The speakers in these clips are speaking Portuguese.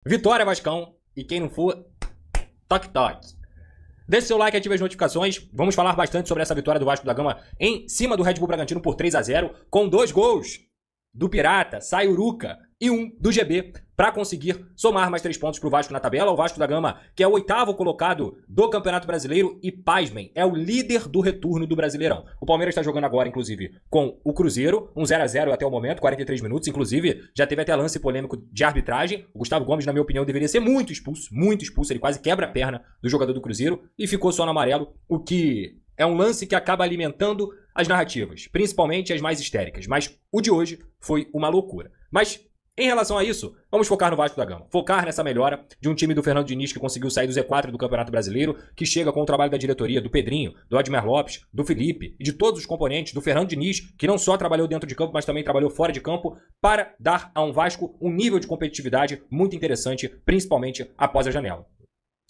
Vitória, Vascão. E quem não for, toque, toque. Deixe seu like e ative as notificações. Vamos falar bastante sobre essa vitória do Vasco da Gama em cima do Red Bull Bragantino por 3-0, com 2 gols do Pirata, Sayuruca, e 1 do GB, para conseguir somar mais 3 pontos para o Vasco na tabela. O Vasco da Gama, que é o 8º colocado do Campeonato Brasileiro e, pasmem, é o líder do retorno do Brasileirão. O Palmeiras está jogando agora, inclusive, com o Cruzeiro, um 0-0 até o momento, 43 minutos. Inclusive, já teve até lance polêmico de arbitragem. O Gustavo Gomes, na minha opinião, deveria ser muito expulso. Ele quase quebra a perna do jogador do Cruzeiro e ficou só no amarelo, o que é um lance que acaba alimentando as narrativas, principalmente as mais histéricas. Mas o de hoje foi uma loucura. Mas em relação a isso, vamos focar no Vasco da Gama. Focar nessa melhora de um time do Fernando Diniz que conseguiu sair do Z4 do Campeonato Brasileiro, que chega com o trabalho da diretoria, do Pedrinho, do Admir Lopes, do Felipe e de todos os componentes, do Fernando Diniz, que não só trabalhou dentro de campo, mas também trabalhou fora de campo, para dar a um Vasco um nível de competitividade muito interessante, principalmente após a janela.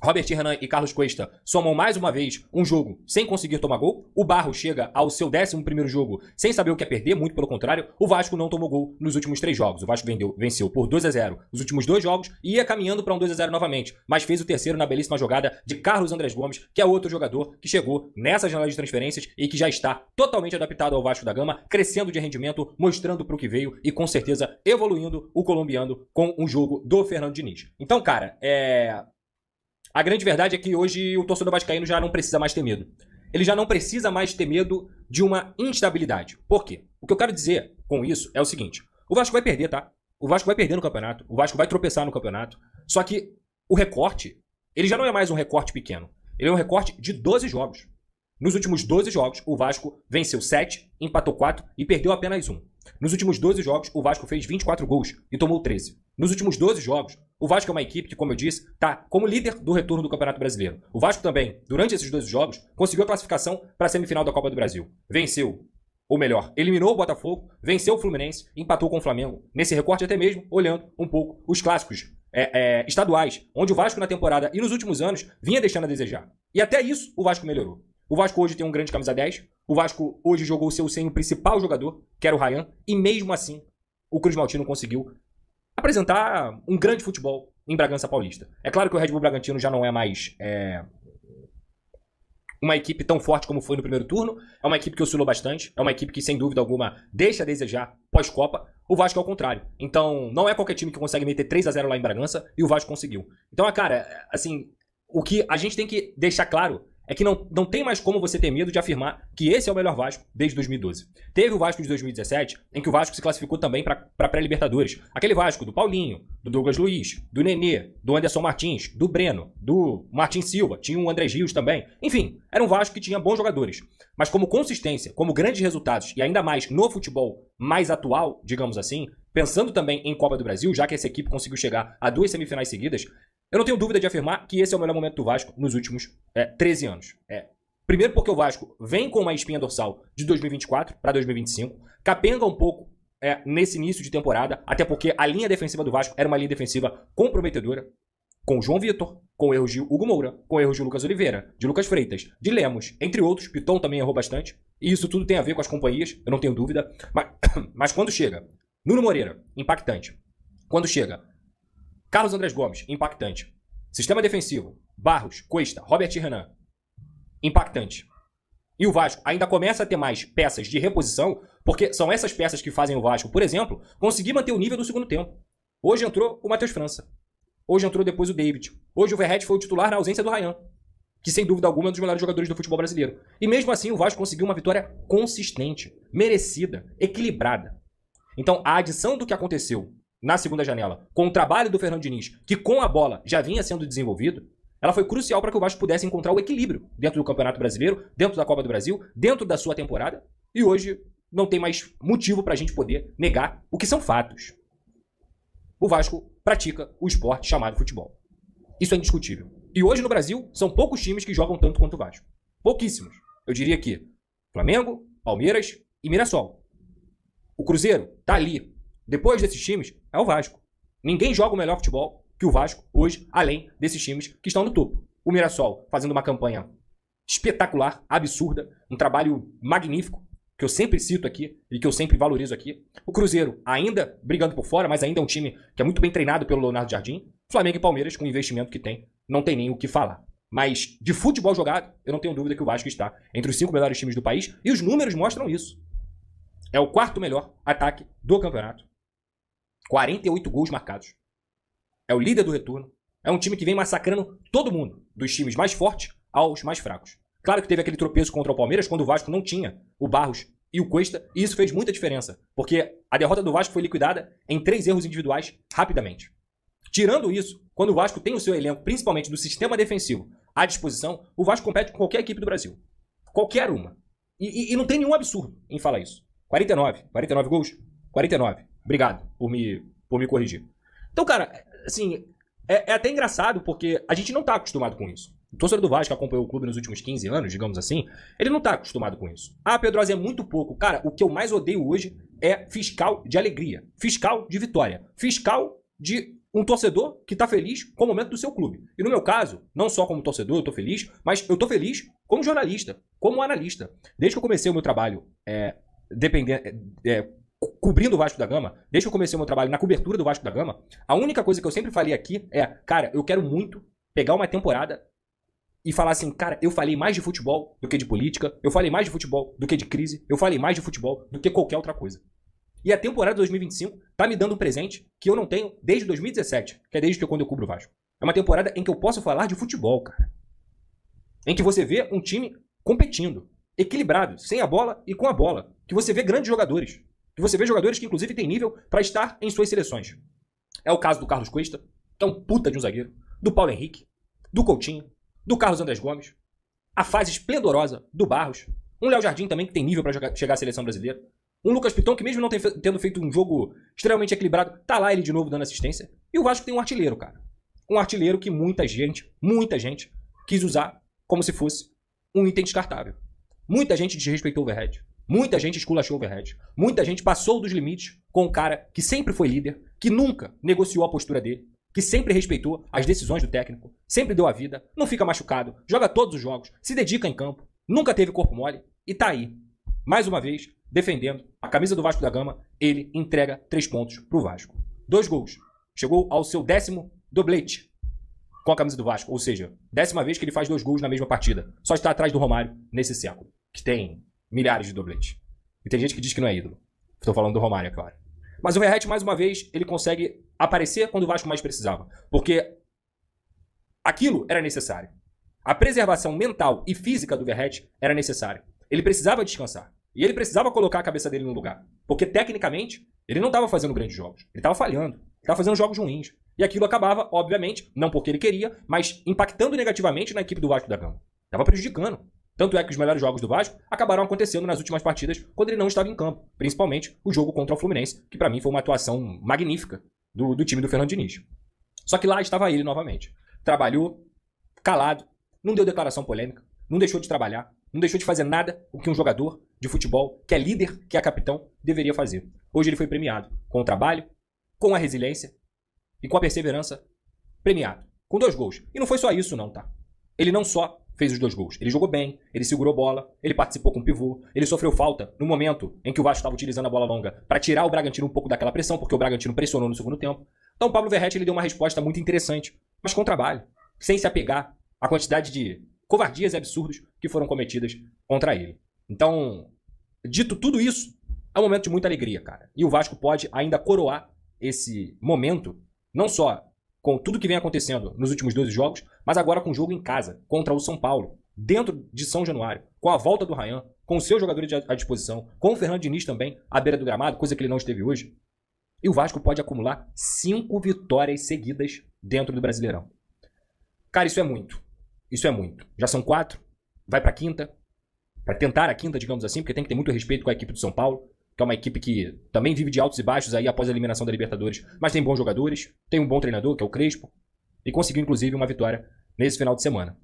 Robert Renan e Carlos Cuesta somam mais uma vez um jogo sem conseguir tomar gol. O Barro chega ao seu 11º jogo sem saber o que é perder, muito pelo contrário. O Vasco não tomou gol nos últimos 3 jogos. O Vasco venceu por 2-0 os últimos 2 jogos e ia caminhando para um 2-0 novamente, mas fez o terceiro na belíssima jogada de Carlos Andrés Gomes, que é outro jogador que chegou nessa janela de transferências e que já está totalmente adaptado ao Vasco da Gama, crescendo de rendimento, mostrando para o que veio e com certeza evoluindo o colombiano com o jogo do Fernando Diniz. Então, cara, a grande verdade é que hoje o torcedor vascaíno já não precisa mais ter medo. Ele já não precisa mais ter medo de uma instabilidade. Por quê? O que eu quero dizer com isso é o seguinte. O Vasco vai perder, tá? O Vasco vai perder no campeonato. O Vasco vai tropeçar no campeonato. Só que o recorte, ele já não é mais um recorte pequeno. Ele é um recorte de 12 jogos. Nos últimos 12 jogos, o Vasco venceu 7, empatou 4 e perdeu apenas 1. Nos últimos 12 jogos, o Vasco fez 24 gols e tomou 13. Nos últimos 12 jogos, o Vasco é uma equipe que, como eu disse, está como líder do retorno do Campeonato Brasileiro. O Vasco também, durante esses 12 jogos, conseguiu a classificação para a semifinal da Copa do Brasil. Venceu, ou melhor, eliminou o Botafogo, venceu o Fluminense, empatou com o Flamengo. Nesse recorte até mesmo, olhando um pouco os clássicos estaduais, onde o Vasco na temporada e nos últimos anos vinha deixando a desejar. E até isso o Vasco melhorou. O Vasco hoje tem um grande camisa 10, o Vasco hoje jogou sem o principal jogador, que era o Ryan, e mesmo assim o Cruz Maltino conseguiu apresentar um grande futebol em Bragança Paulista. É claro que o Red Bull Bragantino já não é mais uma equipe tão forte como foi no primeiro turno, é uma equipe que oscilou bastante, é uma equipe que sem dúvida alguma deixa a desejar pós-Copa. O Vasco é o contrário. Então não é qualquer time que consegue meter 3-0 lá em Bragança e o Vasco conseguiu. Então, cara, assim, o que a gente tem que deixar claro é que não tem mais como você ter medo de afirmar que esse é o melhor Vasco desde 2012. Teve o Vasco de 2017, em que o Vasco se classificou também para pré-Libertadores. Aquele Vasco do Paulinho, do Douglas Luiz, do Nenê, do Anderson Martins, do Breno, do Martin Silva, tinha o André Rios também. Enfim, era um Vasco que tinha bons jogadores. Mas como consistência, como grandes resultados, e ainda mais no futebol mais atual, digamos assim, pensando também em Copa do Brasil, já que essa equipe conseguiu chegar a 2 semifinais seguidas, eu não tenho dúvida de afirmar que esse é o melhor momento do Vasco nos últimos 13 anos. Primeiro porque o Vasco vem com uma espinha dorsal de 2024 para 2025, capenga um pouco nesse início de temporada, até porque a linha defensiva do Vasco era uma linha defensiva comprometedora, com o João Vitor, com erros de Hugo Moura, com erros de Lucas Oliveira, de Lucas Freitas, de Lemos, entre outros. Piton também errou bastante, e isso tudo tem a ver com as companhias, eu não tenho dúvida, mas quando chega Nuno Moreira, impactante. Quando chega Carlos Andrés Gomes, impactante. Sistema defensivo, Barros, Cuesta, Robert Renan, impactante. E o Vasco ainda começa a ter mais peças de reposição, porque são essas peças que fazem o Vasco, por exemplo, conseguir manter o nível do segundo tempo. Hoje entrou o Matheus França. Hoje entrou depois o David. Hoje o Verratti foi o titular na ausência do Ryan, que sem dúvida alguma é um dos melhores jogadores do futebol brasileiro. E mesmo assim o Vasco conseguiu uma vitória consistente, merecida, equilibrada. Então a adição do que aconteceu na segunda janela, com o trabalho do Fernando Diniz, que com a bola já vinha sendo desenvolvido, ela foi crucial para que o Vasco pudesse encontrar o equilíbrio dentro do Campeonato Brasileiro, dentro da Copa do Brasil, dentro da sua temporada, e hoje não tem mais motivo para a gente poder negar o que são fatos. O Vasco pratica o esporte chamado futebol. Isso é indiscutível. E hoje no Brasil, são poucos times que jogam tanto quanto o Vasco. Pouquíssimos. Eu diria que Flamengo, Palmeiras e Mirassol. O Cruzeiro tá ali. Depois desses times, é o Vasco. Ninguém joga o melhor futebol que o Vasco hoje, além desses times que estão no topo. O Mirassol fazendo uma campanha espetacular, absurda, um trabalho magnífico, que eu sempre cito aqui e que eu sempre valorizo aqui. O Cruzeiro ainda brigando por fora, mas ainda é um time que é muito bem treinado pelo Leonardo Jardim. Flamengo e Palmeiras, com o investimento que tem, não tem nem o que falar. Mas de futebol jogado, eu não tenho dúvida que o Vasco está entre os 5 melhores times do país e os números mostram isso. É o 4º melhor ataque do campeonato. 48 gols marcados. É o líder do retorno. É um time que vem massacrando todo mundo, dos times mais fortes aos mais fracos. Claro que teve aquele tropeço contra o Palmeiras quando o Vasco não tinha o Barros e o Cuesta, e isso fez muita diferença, porque a derrota do Vasco foi liquidada em 3 erros individuais rapidamente. Tirando isso, quando o Vasco tem o seu elenco, principalmente do sistema defensivo, à disposição, o Vasco compete com qualquer equipe do Brasil. Qualquer uma. E não tem nenhum absurdo em falar isso. 49 gols? 49. Obrigado por me corrigir. Então, cara, assim, é até engraçado porque a gente não tá acostumado com isso. O torcedor do Vasco que acompanhou o clube nos últimos 15 anos, digamos assim, ele não tá acostumado com isso. Ah, Pedrosa, é muito pouco. Cara, o que eu mais odeio hoje é fiscal de alegria, fiscal de vitória, fiscal de um torcedor que tá feliz com o momento do seu clube. E no meu caso, não só como torcedor eu tô feliz, mas eu tô feliz como jornalista, como analista. Desde que eu comecei o meu trabalho cobrindo o Vasco da Gama, desde que eu comecei o meu trabalho na cobertura do Vasco da Gama, a única coisa que eu sempre falei aqui é, cara, eu quero muito pegar uma temporada e falar assim, cara, eu falei mais de futebol do que de política, eu falei mais de futebol do que de crise, eu falei mais de futebol do que qualquer outra coisa. E a temporada de 2025 tá me dando um presente que eu não tenho desde 2017, que é desde quando eu cubro o Vasco. É uma temporada em que eu posso falar de futebol, cara. Em que você vê um time competindo, equilibrado, sem a bola e com a bola. Que você vê grandes jogadores. Que você vê jogadores que inclusive têm nível para estar em suas seleções. É o caso do Carlos Cuesta, que é um puta de um zagueiro, do Paulo Henrique, do Coutinho, do Carlos Andrés Gomes, a fase esplendorosa do Barros, um Léo Jardim também que tem nível para chegar à seleção brasileira, um Lucas Piton que mesmo não tendo feito um jogo extremamente equilibrado, tá lá ele de novo dando assistência, e o Vasco tem um artilheiro, cara. Um artilheiro que muita gente quis usar como se fosse um item descartável. Muita gente desrespeitou o Verratti, muita gente esculachou o Verratti, muita gente passou dos limites com um cara que sempre foi líder, que nunca negociou a postura dele, que sempre respeitou as decisões do técnico, sempre deu a vida, não fica machucado, joga todos os jogos, se dedica em campo, nunca teve corpo mole e tá aí, mais uma vez, defendendo a camisa do Vasco da Gama, ele entrega 3 pontos pro Vasco. 2 gols. Chegou ao seu 10º doblete com a camisa do Vasco, ou seja, 10ª vez que ele faz 2 gols na mesma partida. Só está atrás do Romário nesse século, que tem milhares de dobletes. E tem gente que diz que não é ídolo. Estou falando do Romário, é claro. Mas o Verratti, mais uma vez, ele consegue aparecer quando o Vasco mais precisava. Porque aquilo era necessário. A preservação mental e física do Verratti era necessária. Ele precisava descansar. E ele precisava colocar a cabeça dele no lugar. Porque, tecnicamente, ele não estava fazendo grandes jogos. Ele estava falhando. Ele estava fazendo jogos ruins. E aquilo acabava, obviamente, não porque ele queria, mas impactando negativamente na equipe do Vasco da Gama. Estava prejudicando. Tanto é que os melhores jogos do Vasco acabaram acontecendo nas últimas partidas quando ele não estava em campo. Principalmente o jogo contra o Fluminense, que para mim foi uma atuação magnífica do time do Fernando Diniz. Só que lá estava ele novamente. Trabalhou, calado, não deu declaração polêmica, não deixou de trabalhar, não deixou de fazer nada o que um jogador de futebol, que é líder, que é capitão, deveria fazer. Hoje ele foi premiado com o trabalho, com a resiliência e com a perseverança, premiado. Com 2 gols. E não foi só isso não, tá? Ele não só fez os 2 gols. Ele jogou bem, ele segurou bola, ele participou com o pivô, ele sofreu falta no momento em que o Vasco estava utilizando a bola longa para tirar o Bragantino um pouco daquela pressão, porque o Bragantino pressionou no segundo tempo. Então o Pablo Verratti ele deu uma resposta muito interessante, mas com trabalho, sem se apegar à quantidade de covardias e absurdos que foram cometidas contra ele. Então, dito tudo isso, é um momento de muita alegria, cara. E o Vasco pode ainda coroar esse momento, não só com tudo que vem acontecendo nos últimos 12 jogos, mas agora com o jogo em casa, contra o São Paulo, dentro de São Januário, com a volta do Ryan, com os seus jogadores à disposição, com o Fernando Diniz também à beira do gramado, coisa que ele não esteve hoje. E o Vasco pode acumular 5 vitórias seguidas dentro do Brasileirão. Cara, isso é muito. Isso é muito. Já são 4, vai pra 5ª, para tentar a 5ª, digamos assim, porque tem que ter muito respeito com a equipe do São Paulo, que é uma equipe que também vive de altos e baixos aí após a eliminação da Libertadores, mas tem bons jogadores, tem um bom treinador, que é o Crespo, e conseguiu inclusive uma vitória nesse final de semana.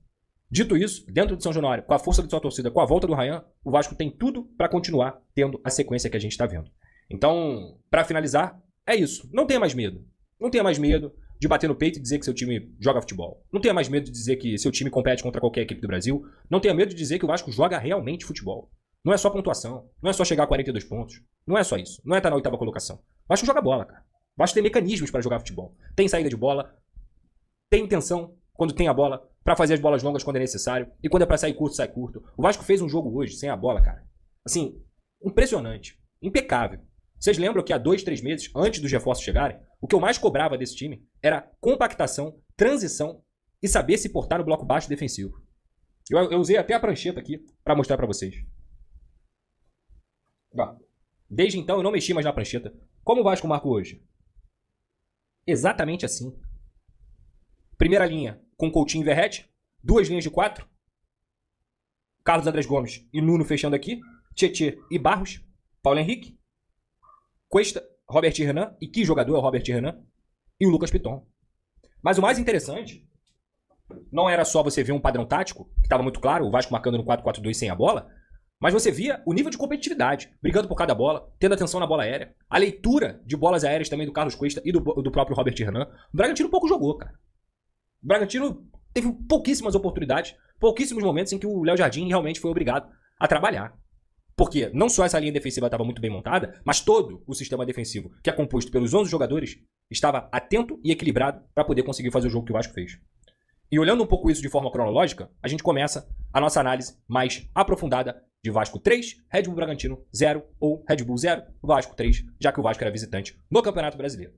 Dito isso, dentro de São Januário, com a força da sua torcida, com a volta do Ryan, o Vasco tem tudo para continuar tendo a sequência que a gente está vendo. Então, para finalizar, é isso. Não tenha mais medo. Não tenha mais medo de bater no peito e dizer que seu time joga futebol. Não tenha mais medo de dizer que seu time compete contra qualquer equipe do Brasil. Não tenha medo de dizer que o Vasco joga realmente futebol. Não é só pontuação. Não é só chegar a 42 pontos. Não é só isso. Não é estar na 8ª colocação. O Vasco joga bola, cara. O Vasco tem mecanismos para jogar futebol. Tem saída de bola, tem intenção, quando tem a bola, pra fazer as bolas longas quando é necessário. E quando é pra sair curto, sai curto. O Vasco fez um jogo hoje, sem a bola, cara. Assim, impressionante. Impecável. Vocês lembram que há 2, 3 meses, antes dos reforços chegarem, o que eu mais cobrava desse time era compactação, transição e saber se portar no bloco baixo defensivo. Eu usei até a prancheta aqui pra mostrar pra vocês. Desde então eu não mexi mais na prancheta. Como o Vasco marca hoje? Exatamente assim. Primeira linha com Coutinho e Verratti. 2 linhas de 4. Carlos Andrés Gomes e Nuno fechando aqui. Tietê e Barros. Paulo Henrique. Cuesta, Robert Renan. E que jogador é o Robert Renan? E o Lucas Piton. Mas o mais interessante não era só você ver um padrão tático, que estava muito claro, o Vasco marcando no 4-4-2 sem a bola, mas você via o nível de competitividade, brigando por cada bola, tendo atenção na bola aérea, a leitura de bolas aéreas também do Carlos Cuesta e do próprio Robert Renan. O Bragantino pouco jogou, cara. O Bragantino teve pouquíssimas oportunidades, pouquíssimos momentos em que o Léo Jardim realmente foi obrigado a trabalhar. Porque não só essa linha defensiva estava muito bem montada, mas todo o sistema defensivo, que é composto pelos 11 jogadores, estava atento e equilibrado para poder conseguir fazer o jogo que o Vasco fez. E olhando um pouco isso de forma cronológica, a gente começa a nossa análise mais aprofundada de Vasco 3, Red Bull Bragantino 0 ou Red Bull 0, Vasco 3, já que o Vasco era visitante no Campeonato Brasileiro.